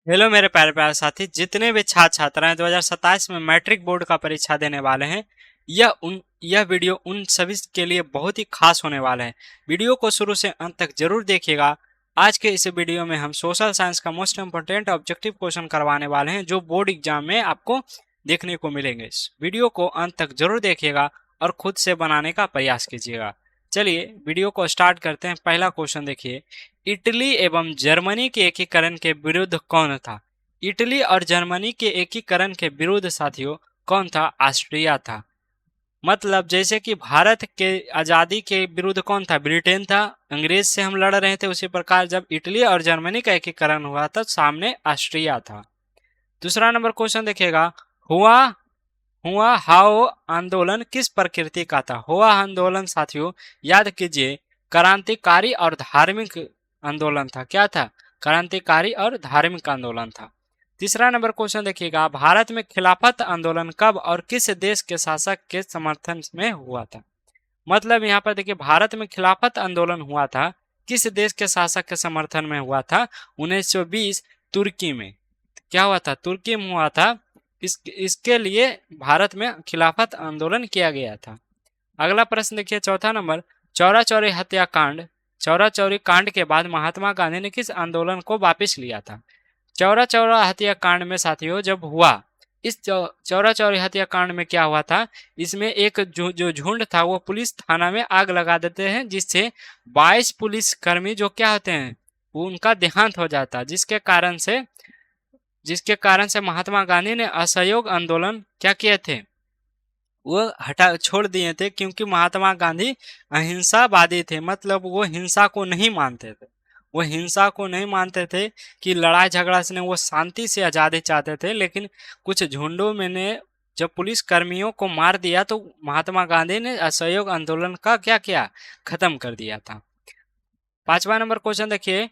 Hello मेरे प्यारे प्यारे साथी, जितने भी छात्र छात्राएं 2027 में मैट्रिक बोर्ड का परीक्षा देने वाले हैं, यह वीडियो उन सभी के लिए बहुत ही खास होने वाला है। वीडियो को शुरू से अंत तक जरूर देखिएगा। आज के इस वीडियो में हम सोशल साइंस का मोस्ट इंपोर्टेंट ऑब्जेक्टिव क्वेश्चन करवाने वाले हैं, जो बोर्ड एग्जाम में आपको देखने को मिलेंगे। इस वीडियो को अंत तक जरूर देखिएगा और खुद से बनाने का प्रयास कीजिएगा। चलिए वीडियो को स्टार्ट करते हैं। पहला क्वेश्चन देखिए, इटली एवं जर्मनी के एकीकरण के विरुद्ध कौन था? इटली और जर्मनी के एकीकरण के विरुद्ध साथियों कौन था? ऑस्ट्रिया था। मतलब जैसे कि भारत के आजादी के विरुद्ध कौन था? ब्रिटेन था। अंग्रेज से हम लड़ रहे थे, उसी प्रकार जब इटली और जर्मनी का एकीकरण हुआ था, सामने ऑस्ट्रिया था। दूसरा नंबर क्वेश्चन देखिएगा, हुआ हुआ हाओ आंदोलन किस प्रकृति का था? हुआ आंदोलन साथियों याद कीजिए, क्रांतिकारी और धार्मिक आंदोलन था। क्या था? क्रांतिकारी और धार्मिक आंदोलन था। तीसरा नंबर क्वेश्चन देखिएगा, भारत में खिलाफत आंदोलन कब और किस देश के शासक के समर्थन में हुआ था? मतलब यहाँ पर देखिए, भारत में खिलाफत आंदोलन हुआ था, किस देश के शासक के समर्थन में हुआ था? 1920 तुर्की में। क्या हुआ था? तुर्की में हुआ था। इसके लिए भारत में खिलाफत आंदोलन किया गया था। अगला प्रश्न देखिए, चौथा नंबर, चौरा चौरी हत्याकांड, चौरा चौरी कांड के बाद महात्मा गांधी ने किस आंदोलन को वापस लिया था? चौरा चौरा हत्याकांड में साथियों जब हुआ, इस चौरा चौरी हत्याकांड में क्या हुआ था? इसमें एक जो झुंड था वो पुलिस थाना में आग लगा देते हैं, जिससे 22 पुलिस कर्मी जो क्या होते हैं, वो उनका देहांत हो जाता है, जिसके कारण से महात्मा गांधी ने असहयोग आंदोलन क्या किए थे, वो हटा छोड़ दिए थे, क्योंकि महात्मा गांधी अहिंसावादी थे। मतलब वो हिंसा को नहीं मानते थे। वो हिंसा को नहीं मानते थे कि लड़ाई झगड़ा से नहीं, वो शांति से आज़ादी चाहते थे। लेकिन कुछ झुंडों में ने जब पुलिस कर्मियों को मार दिया, तो महात्मा गांधी ने असहयोग आंदोलन का क्या किया? खत्म कर दिया था। पांचवा नंबर क्वेश्चन देखिए,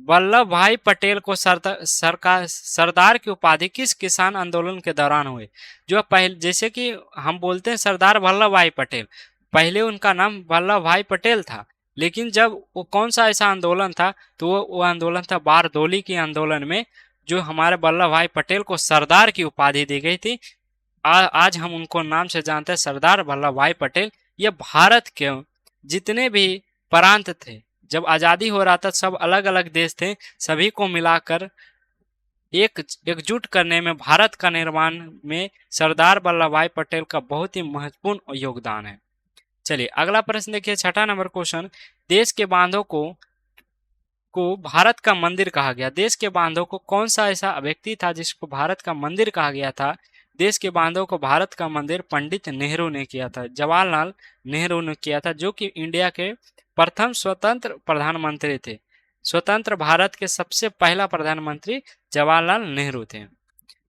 वल्लभ भाई पटेल को सरदार की उपाधि किस किसान आंदोलन के दौरान हुए? जो पहले, जैसे कि हम बोलते हैं सरदार वल्लभ भाई पटेल, पहले उनका नाम वल्लभ भाई पटेल था। लेकिन जब वो कौन सा ऐसा आंदोलन था, तो वो आंदोलन था बारदोली के आंदोलन में, जो हमारे वल्लभ भाई पटेल को सरदार की उपाधि दी गई थी। आज हम उनको नाम से जानते हैं, सरदार वल्लभ भाई पटेल। ये भारत के जितने भी प्रांत थे, जब आज़ादी हो रहा था, सब अलग अलग देश थे, सभी को मिलाकर एकजुट करने में, भारत का निर्माण में सरदार वल्लभ भाई पटेल का बहुत ही महत्वपूर्ण योगदान है। चलिए अगला प्रश्न देखिए, छठा नंबर क्वेश्चन, देश के बांधों को भारत का मंदिर कहा गया। देश के बांधों को कौन सा ऐसा व्यक्ति था जिसको भारत का मंदिर कहा गया था? देश के बांधों को भारत का मंदिर पंडित नेहरू ने किया था, जवाहरलाल नेहरू ने किया था, जो कि इंडिया के प्रथम स्वतंत्र प्रधानमंत्री थे। स्वतंत्र भारत के सबसे पहला प्रधानमंत्री जवाहरलाल नेहरू थे।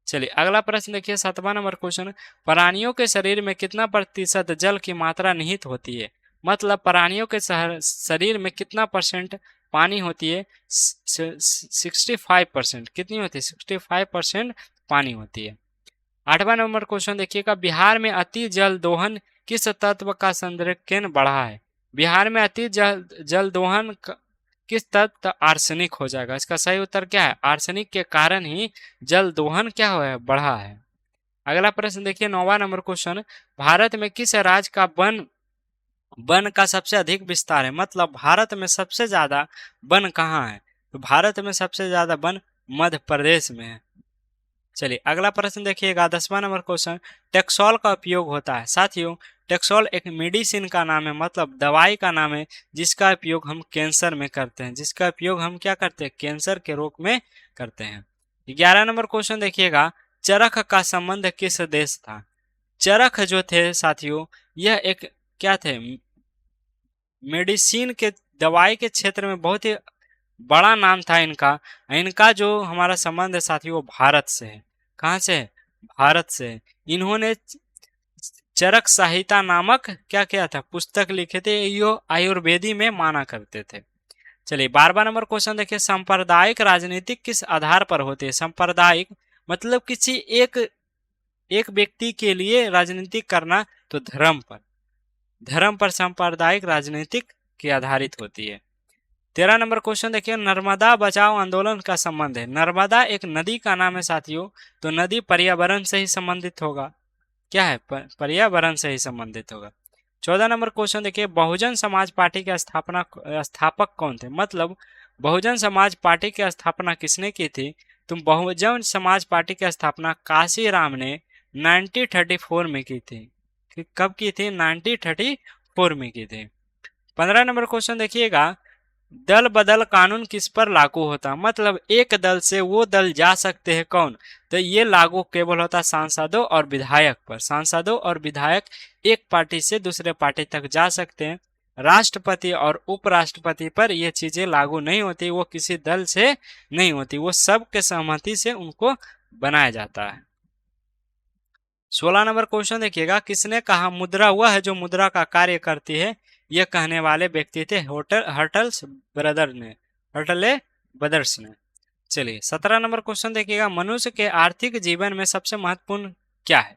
चलिए अगला प्रश्न देखिए, सातवां नंबर क्वेश्चन, प्राणियों के शरीर में कितना प्रतिशत जल की मात्रा निहित होती है? मतलब प्राणियों के शरीर में कितना परसेंट पानी होती है? 65%। कितनी होती है? 65% पानी होती है। आठवां नंबर क्वेश्चन देखिएगा, बिहार में अति जल दोहन किस तत्व का संरक्षण बढ़ा है? बिहार में अति जल दोहन किस तत्व? आर्सेनिक हो जाएगा। इसका सही उत्तर क्या है? आर्सेनिक के कारण ही जल दोहन क्या हुआ है? बढ़ा है। अगला प्रश्न देखिए, नौवां नंबर क्वेश्चन, भारत में किस राज्य का वन का सबसे अधिक विस्तार है? मतलब भारत में सबसे ज्यादा वन कहाँ है? तो भारत में सबसे ज्यादा वन मध्य प्रदेश में है। चलिए अगला प्रश्न देखिएगा, 10वां नंबर क्वेश्चन, टेक्सोल का उपयोग होता है। साथियों, टेक्सोल एक मेडिसिन का नाम है, मतलब दवाई का नाम है, जिसका उपयोग हम कैंसर में करते हैं। जिसका उपयोग हम क्या करते हैं? कैंसर के रोग में करते हैं। 11 नंबर क्वेश्चन देखिएगा, चरक का संबंध किस देश था? चरक जो थे साथियों, यह एक क्या थे? मेडिसिन के, दवाई के क्षेत्र में बहुत ही बड़ा नाम था इनका। इनका जो हमारा संबंध है साथियों, वो भारत से है। कहाँ से है? भारत से है। इन्होंने चरक संहिता नामक क्या किया था? पुस्तक लिखे थे। यो आयुर्वेदी में माना करते थे। चलिए 12वां नंबर क्वेश्चन देखिए, सांप्रदायिक राजनीति किस आधार पर होती है? सांप्रदायिक मतलब किसी एक एक व्यक्ति के लिए राजनीति करना, तो धर्म पर सांप्रदायिक राजनीतिक की आधारित होती है। 13 नंबर क्वेश्चन देखिए, नर्मदा बचाओ आंदोलन का संबंध है। नर्मदा एक नदी का नाम है साथियों, तो नदी पर्यावरण से ही संबंधित होगा। क्या है? पर्यावरण से ही संबंधित होगा। 14 नंबर क्वेश्चन देखिए, बहुजन समाज पार्टी के स्थापक कौन थे? मतलब बहुजन समाज पार्टी की स्थापना किसने की थी? तो बहुजन समाज पार्टी की स्थापना काशीराम ने 1934 में की थी। कब की थी? 1934 में की थी। 15 नंबर क्वेश्चन देखिएगा, दल बदल कानून किस पर लागू होता? मतलब एक दल से वो दल जा सकते हैं कौन? तो ये लागू केवल होता सांसदों और विधायक पर। सांसदों और विधायक एक पार्टी से दूसरे पार्टी तक जा सकते हैं। राष्ट्रपति और उपराष्ट्रपति पर ये चीजें लागू नहीं होती, वो किसी दल से नहीं होती, वो सबके सहमति से उनको बनाया जाता है। 16 नंबर क्वेश्चन देखिएगा, किसने कहा मुद्रा वह है जो मुद्रा का कार्य करती है? यह कहने वाले व्यक्ति थे हर्टल्स ब्रदर्स ने। चलिए 17 नंबर क्वेश्चन देखिएगा, मनुष्य के आर्थिक जीवन में सबसे महत्वपूर्ण क्या है?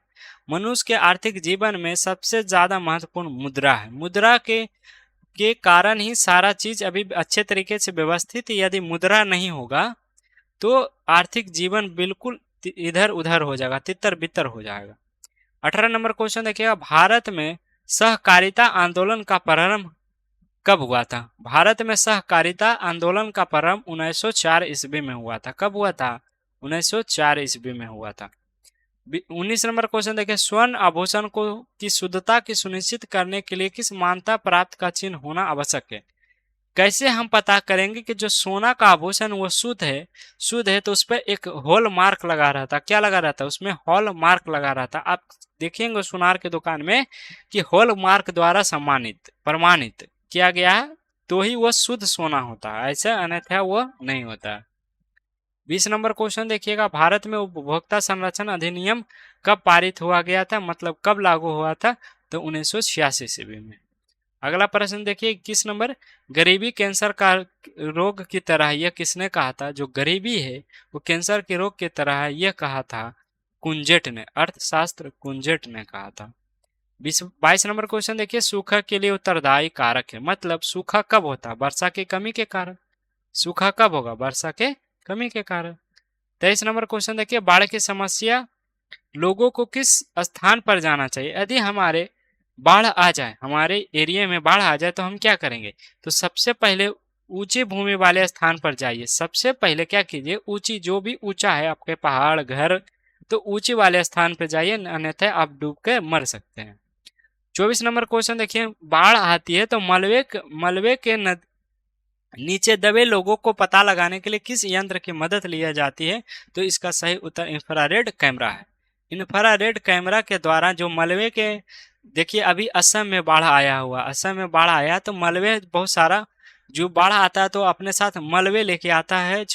मनुष्य के आर्थिक जीवन में सबसे ज्यादा महत्वपूर्ण मुद्रा है। मुद्रा के कारण ही सारा चीज अभी अच्छे तरीके से व्यवस्थित। यदि मुद्रा नहीं होगा तो आर्थिक जीवन बिल्कुल इधर उधर हो जाएगा, तितर बितर हो जाएगा। 18 नंबर क्वेश्चन देखिएगा, भारत में सहकारिता आंदोलन का प्रारंभ कब हुआ था? भारत में सहकारिता आंदोलन का प्रारंभ 1904 ईस्वी में हुआ था। कब हुआ था? 1904 ईस्वी में हुआ था। 19 नंबर क्वेश्चन देखिए, स्वर्ण आभूषण को की शुद्धता की सुनिश्चित करने के लिए किस मान्यता प्राप्त का चिन्ह होना आवश्यक है? कैसे हम पता करेंगे कि जो सोना का आभूषण वो शुद्ध है तो उस पर एक हॉल मार्क लगा रहा था। क्या लगा रहा था? उसमें हॉल मार्क लगा रहा था। आप देखेंगे सुनार के दुकान में कि हॉल मार्क द्वारा प्रमाणित किया गया है तो ही वो शुद्ध सोना होता है, ऐसा अन्यथा वो नहीं होता। 20 नंबर क्वेश्चन देखिएगा, भारत में उपभोक्ता संरक्षण अधिनियम कब पारित हुआ गया था? मतलब कब लागू हुआ था? तो 1986 ईस्वी में। अगला प्रश्न देखिए 21 नंबर, गरीबी कैंसर का रोग की तरह यह किसने कहा था? जो गरीबी है वो कैंसर के रोग की तरह है, यह कहा था कुंजेट ने, अर्थशास्त्र कुंजेट ने कहा था। 22 नंबर क्वेश्चन देखिए, सूखा के लिए उत्तरदायी कारक है। मतलब सूखा कब होता है? वर्षा की कमी के कारण। सूखा कब होगा? वर्षा के कमी के कारण। 23 नंबर क्वेश्चन देखिए, बाढ़ की समस्या लोगों को किस स्थान पर जाना चाहिए? यदि हमारे बाढ़ आ जाए, हमारे एरिया में बाढ़ आ जाए तो हम क्या करेंगे? तो सबसे पहले ऊंची भूमि वाले स्थान पर जाइए। सबसे पहले क्या कीजिए, ऊंची जो भी ऊंचा है आपके पहाड़ घर, तो ऊंची वाले स्थान पर जाइए, अन्यथा आप डूब के मर सकते हैं। 24 नंबर क्वेश्चन देखिए, बाढ़ आती है तो मलबे के नीचे दबे लोगों को पता लगाने के लिए किस यंत्र की मदद लिया जाती है? तो इसका सही उत्तर इंफ्रारेड कैमरा है। इंफ्रारेड कैमरा के द्वारा जो मलबे के, देखिए अभी असम में बाढ़ आया हुआ, असम में बाढ़ आया तो मलबे बहुत सारा, जो बाढ़ आता है तो अपने साथ मलबे लेके आता है,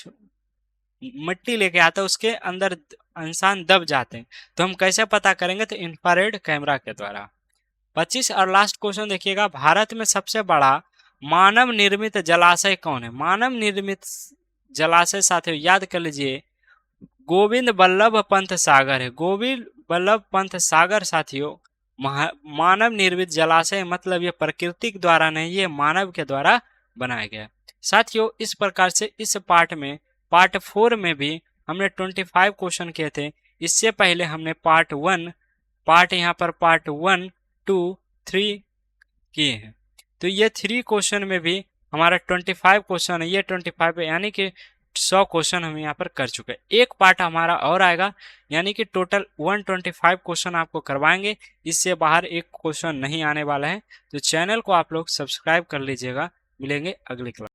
मिट्टी लेके आता है, उसके अंदर इंसान दब जाते हैं। तो हम कैसे पता करेंगे? तो इंफ्रारेड कैमरा के द्वारा। 25 और लास्ट क्वेश्चन देखिएगा, भारत में सबसे बड़ा मानव निर्मित जलाशय कौन है? मानव निर्मित जलाशय साथियों याद कर लीजिए, गोविंद बल्लभ पंत सागर है। गोविंद बल्लभ पंत सागर साथियों मानव निर्मित जलाशय, मतलब ये प्रकृति के द्वारा नहीं, ये मानव के द्वारा बनाया गया। साथियों इस प्रकार से इस पार्ट 4 में भी हमने 25 क्वेश्चन किए थे। इससे पहले हमने पार्ट 1 2 3 किए हैं। तो ये 3 क्वेश्चन में भी हमारा 25 क्वेश्चन है। ये 25 यानी कि 100 क्वेश्चन हम यहाँ पर कर चुके हैं। एक पार्ट हमारा और आएगा, यानी कि टोटल 125 क्वेश्चन आपको करवाएंगे। इससे बाहर एक क्वेश्चन नहीं आने वाला है। तो चैनल को आप लोग सब्सक्राइब कर लीजिएगा। मिलेंगे अगली क्लास।